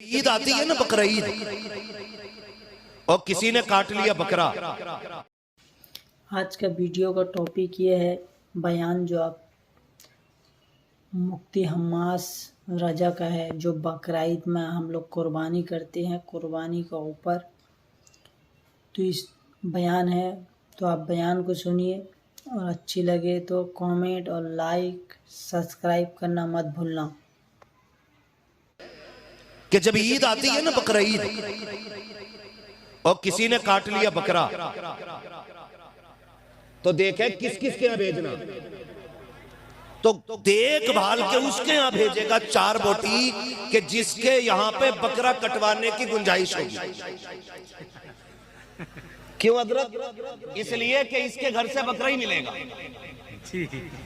ईद आती है ना, बकरा ईद, और किसी ने काट लिया बकरा। आज का वीडियो का टॉपिक ये है बयान जो आप मुफ्ती हम्मास रजा का है, जो बकरा ईद में हम लोग कुर्बानी करते हैं, कुर्बानी का ऊपर तो इस बयान है। तो आप बयान को सुनिए और अच्छी लगे तो कमेंट और लाइक सब्सक्राइब करना मत भूलना। कि जब ईद आती है ना, बकरा ईद, और किसी ने काट लिया बकरा, तो देखे किस किस के यहां भेजना, तो देखभाल के उसके यहां भेजेगा 4 बोटी कि जिसके यहां पे बकरा कटवाने की गुंजाइश होगी। क्यों हजरत? इसलिए कि इसके घर से बकरा ही मिलेगा।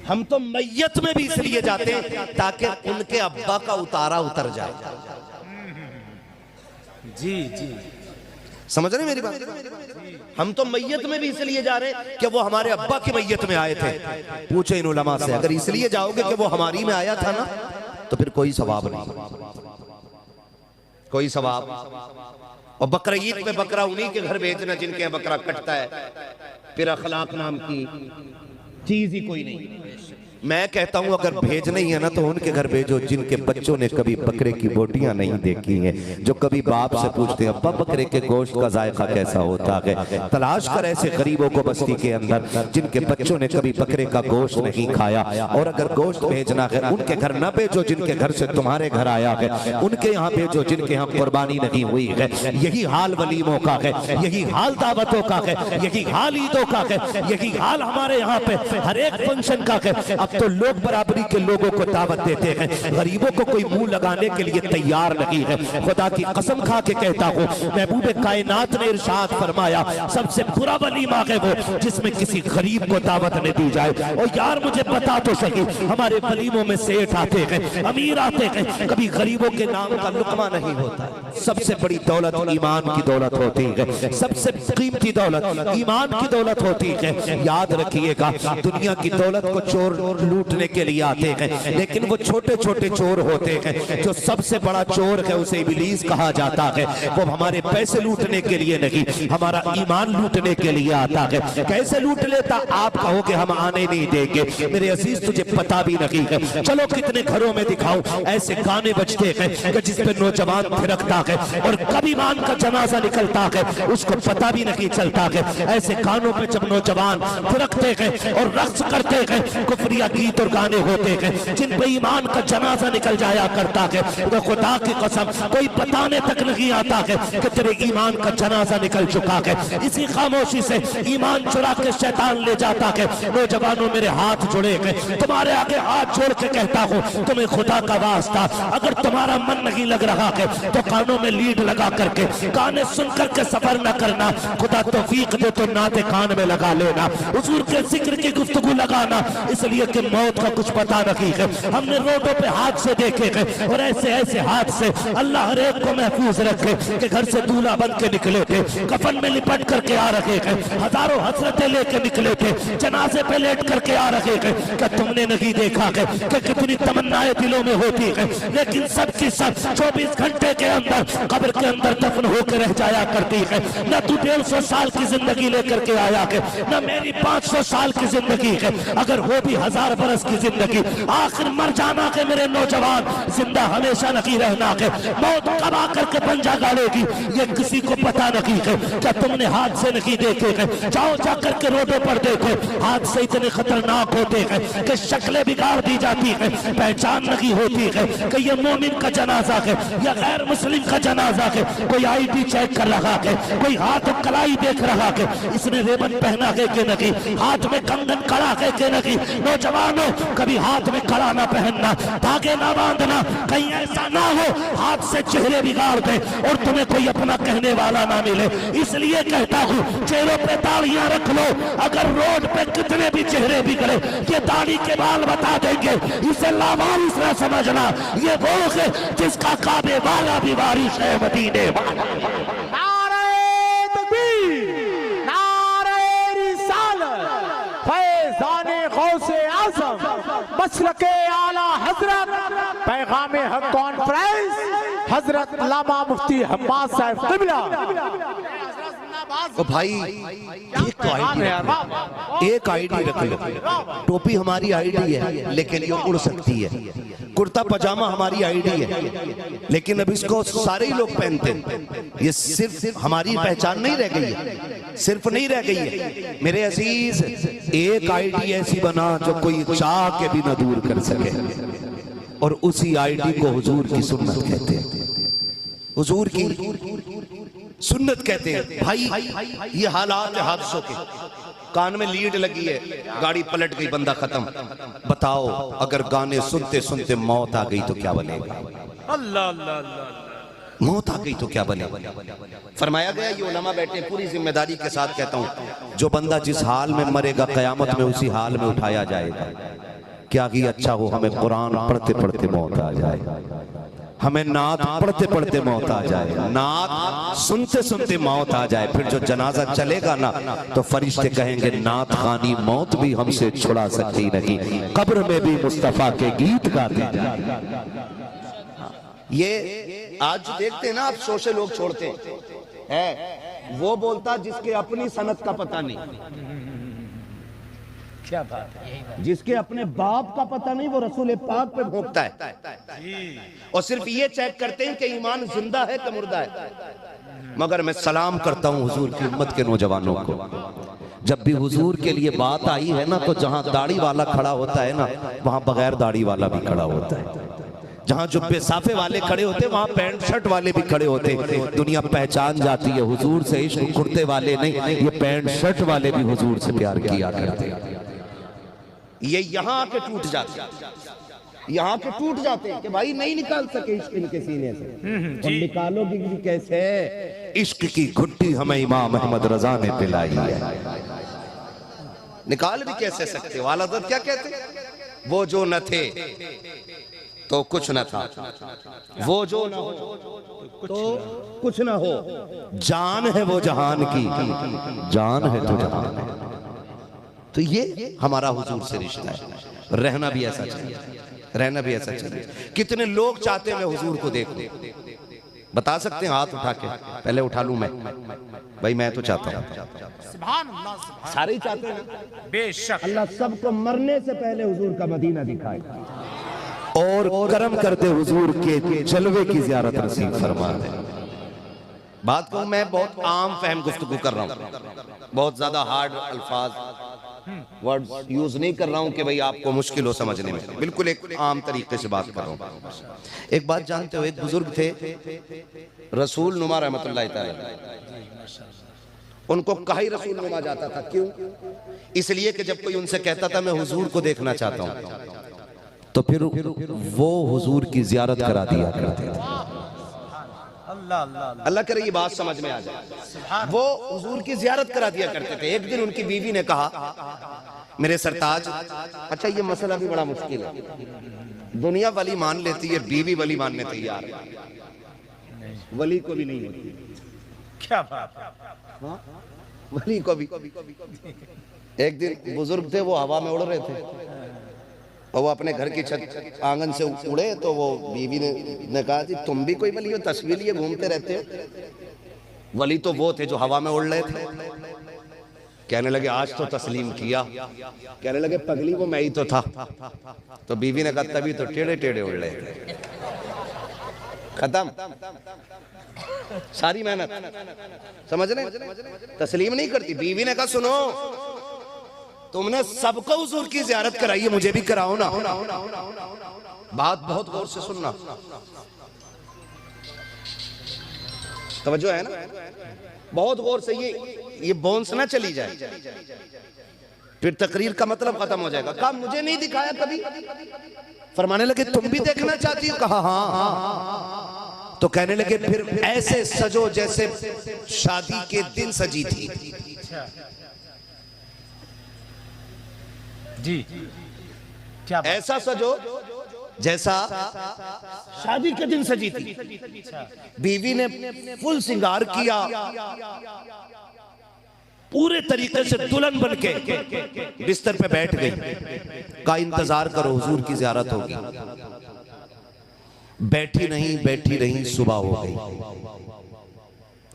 हम तो मैयत में भी इसलिए जाते हैं ताकि उनके अब्बा का उतारा उतर जाए। जी जी, समझ रहे मेरी बात? हम तो मैयत में भी इसलिए जा रहे हैं कि वो हमारे अब्बा की मैयत में आए थे। पूछे इन उलमा से, अगर इसलिए जाओगे कि वो हमारी में आया था ना, तो फिर कोई सवाब नहीं, कोई सवाब। और बकरा ईद पे बकरा उन्हीं के घर भेजना जिनके यहाँ बकरा कटता है, फिर अखलाक नाम की चीज ही कोई नहीं। मैं कहता हूं अगर भेजना ही है ना, तो उनके घर भेजो जिनके बच्चों ने कभी बकरे की बोटियां नहीं देखी हैं, जो कभी बाप से पूछते हैं अब्बा बकरे के गोश्त का जायका कैसा होता है। तलाश कर ऐसे गरीबों को बस्ती के अंदर जिनके बच्चों ने कभी बकरे का गोश्त नहीं खाया। और अगर गोश्त भेजना है, उनके घर न भेजो जिनके घर से तुम्हारे घर आया है, उनके यहाँ भेजो जिनके यहाँ कुर्बानी नहीं हुई है। यही हाल वलीमों का है, यही हाल दावतों का है, यही हाल ईदों का है, यही हाल हमारे यहाँ पे हर एक फंक्शन का है। अब तो लोग बराबरी के लोगों को दावत देते हैं, गरीबों को कोई मुंह लगाने के लिए तैयार नहीं है। खुदा की कसम खा के कहता हूँ, महबूब कायनात ने इरशाद फरमाया सबसे बुरा वलीमा है वो जिसमें किसी गरीब को दावत न दी जाए। और यार मुझे बता तो सही, हमारे वलीमों में सेठ आते हैं, अमीर आते हैं, कभी गरीबों के नाम का लुकमा नहीं होता। सबसे बड़ी दौलत ईमान की दौलत होती है, सबसे कीमती दौलत ईमान की दौलत होती है। याद रखिएगा, दुनिया की दौलत को चोर लूटने के लिए आते हैं, लेकिन वो छोटे छोटे चोर होते हैं। जो सबसे बड़ा चोर है उसे इब्लीस कहा जाता है। वो हमारे पैसे लूटने के लिए नहीं, हमारा ईमान लूटने के लिए आता है। कैसे लूट लेता? आप कहोगे हम आने नहीं देंगे। मेरे अजीज तुझे पता भी नहीं है। चलो कितने घरों में दिखाऊं ऐसे गाने बजते हैं जिसपे नौजवान थिरकता है और कभी मान का जनाजा निकलता है, उसको पता भी नहीं चलता है। ऐसे गानों पे जब नौजवान थिरकते हैं और रक्स करते हैं, कुफरिया गीत और गाने होते हैं जिन पे ईमान का जनाजा निकल जाया करता है, तो खुदा की कसम कोई बताने तक नहीं आता है कि तेरे ईमान का जनाजा निकल चुका है। इसी खामोशी से ईमान चुरा के शैतान ले जाता है। नौजवानों मेरे हाथ जुड़े हैं, तुम्हारे आगे हाथ जोड़ के कहता हूँ, तुम्हें खुदा का वास्ता अगर तुम्हारा मन नहीं लग रहा है तो कानों में लीड लगा करके गाने सुन करके सफर न करना। खुदा तौफीक दे तो नाते कान में लगा लेना, हुजूर के जिक्र की गुफ्तगू लगाना, इसलिए कि मौत का कुछ पता नहीं है। हमने रोडों पे हादसे देखे हैं और ऐसे ऐसे हादसे अल्लाह हर एक को महफूज रखे कि घर से दूल्हा बन के निकले थे, कफन में लिपट करके आ रहे हैं, हजारों हसरतें लेके निकले थे, जनाजे पे लेट करके आ रहे हैं। क्या तुमने नहीं देखा है कि कितनी तमन्नाएं दिलों में होती है, लेकिन सबकी सब 24 घंटे के अंदर कब्र के अंदर दफन होकर रह जाया करती है। न तू 150 साल की जिंदगी लेकर के आया है, न मेरी 500 साल की जिंदगी है, अगर हो भी 1000 बरस की जिंदगी, आखिर मर जाना के मेरे नौजवान, जिंदा हमेशा नहीं रहना है। मौत कब आकर के पंजा गाड़ेगी ये किसी को पता नहीं है। क्या तुमने हादसे नहीं देखे हैं? जाओ जाकर के रोडों पर देखो, हादसे इतने खतरनाक होते हैं कि शक्लें बिगाड़ दी जाती है, पहचान नहीं होती है कि ये मोमिन का जनाजा है या गैर मुस्लिम का जनाजा है। कोई आईडी चेक कर रहा है, कोई हाथ कलाई देख रहा है, इसने रेबन पहना है कि नहीं, हाथ में कंगन कड़ा है कि नहीं। नौजवानों कभी हाथ में कड़ा ना पहनना, धागे ना बांधना, कहीं ऐसा ना हो हाथ से चेहरे बिगाड़ दे और तुम्हें कोई अपना कहने वाला ना मिले। इसलिए कहता हूँ चेहरों पे दाढ़ियां रख लो, अगर रोड पे कितने भी चेहरे बिगड़े ये दाढ़ी के बाल बता देंगे। इसे लावारिस ना समझना, ये वो है जिसका काबे वाला भी वारिस है मदीने वाला। नारे तकबीर, नारे रिसालत, फैज़ाने गौसे आज़म, मसलके आला हज़रत, पैगामे हक कॉन्फ्रेंस, हजरत अल्लामा मुफ्ती हम्माद साहब क़िबला। ओ भाई एक आईडी रख लो। टोपी हमारी आईडी है लेकिन ये उड़ सकती है, कुर्ता पजामा हमारी आईडी है लेकिन अब इसको सारे ही लोग पहनते हैं। ये सिर्फ हमारी पहचान नहीं रह गई है, सिर्फ नहीं रह गई है मेरे अजीज। एक आईडी ऐसी बना जो कोई चाह के भी न दूर कर सके, और उसी आईडी को हुजूर की सुन्नत कहते हैं। हुजूर की सुन्नत कहते हैं। भाई ये हालात हादसों के, कान में लीड लगी है, गाड़ी पलट गई, बंदा खत्म। बताओ अगर गाने सुनते सुनते मौत आ गई तो क्या बनेगा? अल्लाह अल्लाह अल्लाह, मौत आ गई तो क्या बनेगा? फरमाया गया, ये उलमा बैठे, पूरी जिम्मेदारी के साथ कहता हूं, जो बंदा जिस हाल में मरेगा कयामत में उसी हाल में उठाया जाएगा। क्या ही अच्छा हो हमें कुरान पढ़ते पढ़ते मौत आ जाए, हमें नात पढ़ते पढ़ते मौत आ जाए, नात सुनते सुनते मौत आ जाए। फिर जो जनाजा चलेगा ना तो फरिश्ते कहेंगे नात खानी मौत भी हमसे छुड़ा सकती नहीं, कब्र में भी मुस्तफा के गीत गाते जाए। ये आज देखते हैं ना आप, शो से लोग छोड़ते हैं, वो बोलता जिसके अपनी सनत का पता नहीं, क्या बात है, जिसके अपने बाप का पता नहीं वो रसूल पाक पे भोंकता है, और सिर्फ ये चेक करते हैं कि ईमान जिंदा है कि मुर्दा है। मगर मैं सलाम करता हूं हुजूर की उम्मत के नौजवानों को, जब भी हुजूर के लिए बात आई है ना तो जहां दाढ़ी वाला खड़ा होता है ना वहां बगैर दाढ़ी वाला भी खड़ा होता है, जहां जुब्बे साफे वाले खड़े होते वहां पैंट शर्ट वाले भी खड़े होते। दुनिया पहचान जाती है हुजूर से इश्क कुर्ते वाले नहीं, ये पैंट शर्ट वाले भी हुजूर से प्यार किया करते। ये यहाँ आके टूट जाते, यहाँ के टूट जाते हैं कि भाई नहीं निकाल सके इश्क इनके सीने से। और निकालोगी भी कैसे? इश्क की घुट्टी हमें इमाम अहमद रजा ने पिलाई है, निकाल भी कैसे सकते? वाला तो क्या कहते, वो जो न थे तो कुछ न था, वो जो न हो तो कुछ न हो, जान है वो जहान की, जान है तो जहान है। तो ये हमारा हुजूर से रिश्ता है, रहना भी ऐसा चाहिए, रहना भी ऐसा चाहिए। कितने लोग चाहते हैं मैं हुजूर को देखूं, बता सकते हैं हाथ उठा के? पहले उठा लूं मैं, भाई मैं तो चाहता हूं, सारे ही चाहते हैं ना? बेशक अल्लाह सबको मरने से पहले हुजूर का मदीना दिखाए और करम करते हुजूर के जलवे की ज़ियारत नसीब फरमा दे। बात को मैं बहुत आम फहम गुफ्तगू कर रहा हूँ, बहुत ज्यादा हार्ड अल्फाज वर्ड यूज नहीं कर रहा हूँ कि भाई आपको मुश्किल हो समझने में, बिल्कुल एक आम तरीके से बात कर रहा हूँ। एक बात जानते हो, एक बुजुर्ग थे रसूल नुमा रहमतुल्लाह तआला, उनको कहा ही रसूल नुमा जाता था। क्यों? इसलिए कि जब कोई उनसे कहता था मैं हुजूर को देखना चाहता हूँ तो फिर वो हुजूर की जियारत करा दिया करते थे। अल्लाह करे ये बात समझ में आ जाए, वो हुजूर की जियारत करा दिया करते थे। एक दिन उनकी बीवी ने कहा मेरे सरताज, अच्छा ये मसला भी बड़ा मुश्किल है, दुनिया वली मान लेती है, बीवी वली मानने तैयार है, वली को भी नहीं होती। क्या बात है, वली को भी। एक दिन बुजुर्ग थे, वो हवा में उड़ रहे थे और वो अपने घर की छत आंगन से उड़े तो वो बीवी ने कहा जी तुम भी कोई वली हो, तस्वीर लिए घूमते रहते हो? वली तो वो थे जो हवा में उड़ रहे थे। कहने लगे आज तो तस्लीम किया, कहने लगे पगली वो मैं ही तो था। तो बीवी ने कहा तभी तो टेढ़े टेढ़े उड़ रहे थे। खत्म सारी मेहनत, समझ रहे? तस्लीम नहीं करती। बीवी ने कहा सुनो, तुमने सबको हुजूर की ज़ियारत कराई है, मुझे भी कराओ ना। बात बहुत गौर से सुनना, तवज्जो है ना? बहुत गौर से, ये बोन्स ना चली जाए, फिर तकरीर का मतलब खत्म हो जाएगा। कहा मुझे नहीं दिखाया कभी। फरमाने लगे तुम भी देखना चाहती हो? कहा हाँ। तो कहने लगे फिर ऐसे सजो जैसे शादी के दिन सजी थी। जी क्या ऐसा सजो जैसा शादी के दिन सजी थी। बीवी ने फुल सिंगार किया, पूरे तरीके से दुल्हन बन के बिस्तर पे बैठ गई। का इंतजार करो हुजूर की ज़ियारत होगी। बैठी नहीं सुबह हो गई,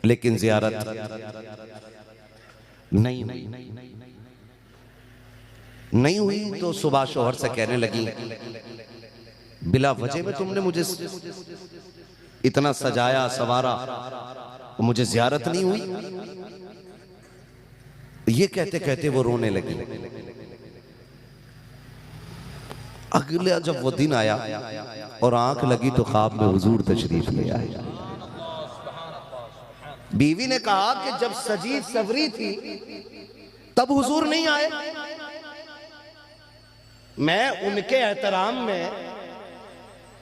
लेकिन जियारत नहीं हुई। तो सुबह शोहर से कहने लगी, बिला वजह में तुमने मुझे इतना सजाया सवारा, मुझे जियारत नहीं हुई। ये कहते कहते वो रोने लगी। अगला जब वो दिन आया और आंख लगी तो ख्वाब में हुजूर तशरीफ ले आए। बीवी ने कहा कि जब सजी सवरी थी तब हुजूर नहीं आए। मैं उनके एहतराम में,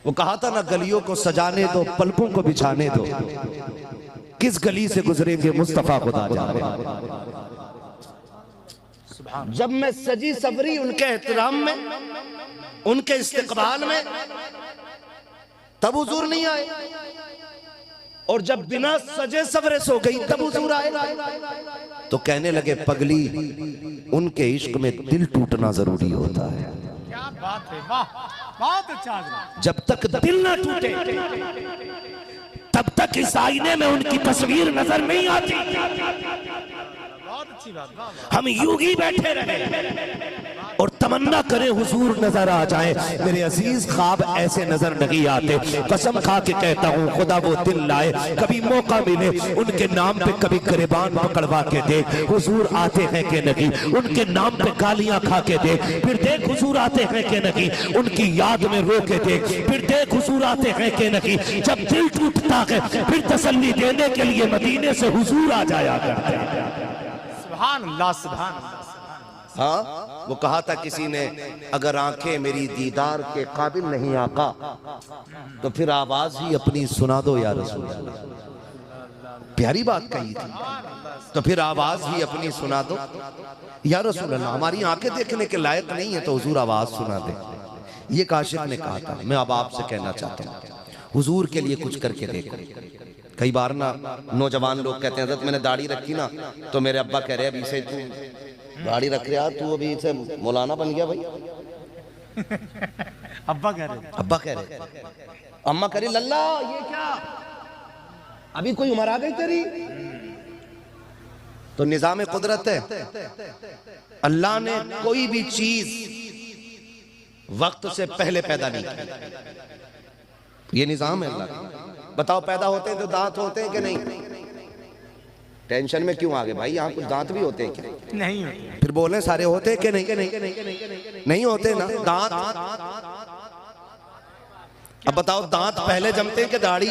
वो कहा था ना, गलियों को सजाने दो, पलकों को बिछाने दो, किस गली से गुजरेंगे मुस्तफा खुदा जाने। जब मैं सजी सवरी उनके एहतराम में, उनके इस्तिकबाल में, तब हुजूर नहीं आए। और जब बिना सजे सवरे सो गई तब हुजूर आए। तो कहने लगे, पगली, उनके इश्क में दिल टूटना जरूरी होता है। क्या बात है, वाह, बहुत अच्छा। जब तक दिल ना टूटे तब तक इस आईने में उनकी तस्वीर नजर नहीं आती। बहुत अच्छी बात। हम यूं ही बैठे रहे और तमन्ना करें हुजूर नजर आ जाए। मेरे अजीज, ख्वाब ऐसे नजर नहीं आते। कसम खा के कहता हूँ, खुदा वो दिल लाए, कभी मौका मिले उनके नाम पे कभी गिरबान पकड़वा के देख, हुजूर आते हैं कि नहीं। उनके नाम पे गालियां खा के देख, फिर देख हुजूर आते हैं कि नहीं। उनकी याद में रो के देख, फिर देख हुजूर आते हैं कि नहीं। जब दिल टूटता है फिर तसल्ली देने के लिए मदीने से हुजूर आ जाया करते हैं। सुभान अल्लाह, सुभान अल्लाह। हाँ, वो कहा था किसी ने, अगर आंखें मेरी दीदार के काबिल नहीं आका, तो फिर आवाज ही अपनी सुना दो या रसूल। प्यारी बात कही थी। तो फिर आवाज ही अपनी सुना दो या रसूल अल्लाह। हमारी आंखें देखने के लायक नहीं है तो हुजूर आवाज सुना दे। ये काशिफ ने कहा था। मैं अब आपसे कहना चाहता हूँ, हुजूर के लिए कुछ करके देखो। कई बार ना नौजवान लोग कहते हैं, हज़रत मैंने दाढ़ी रखी ना, तो मेरे अब्बा कह रहे हैं, अभी से तू दाढ़ी रख रहा, तू अभी से मौलाना बन गया भाई। अब्बा कह रहे, अब्बा कह रहे, अम्मा कह रही, लल्ला ये क्या, अभी कोई उम्र आ गई तेरी। तो निजाम कुदरत है, अल्लाह ने कोई भी चीज वक्त से पहले पैदा नहीं की। ये निजाम है अल्लाह का। बताओ, पैदा होते हैं तो दांत होते हैं कि नहीं? टेंशन में क्यों आ गए भाई? यहाँ कुछ दांत भी होते हैं क्या? नहीं होते। फिर बोले सारे होते हैं कि नहीं? नहीं होते ना दांत। अब बताओ, दांत पहले जमते हैं कि दाढ़ी?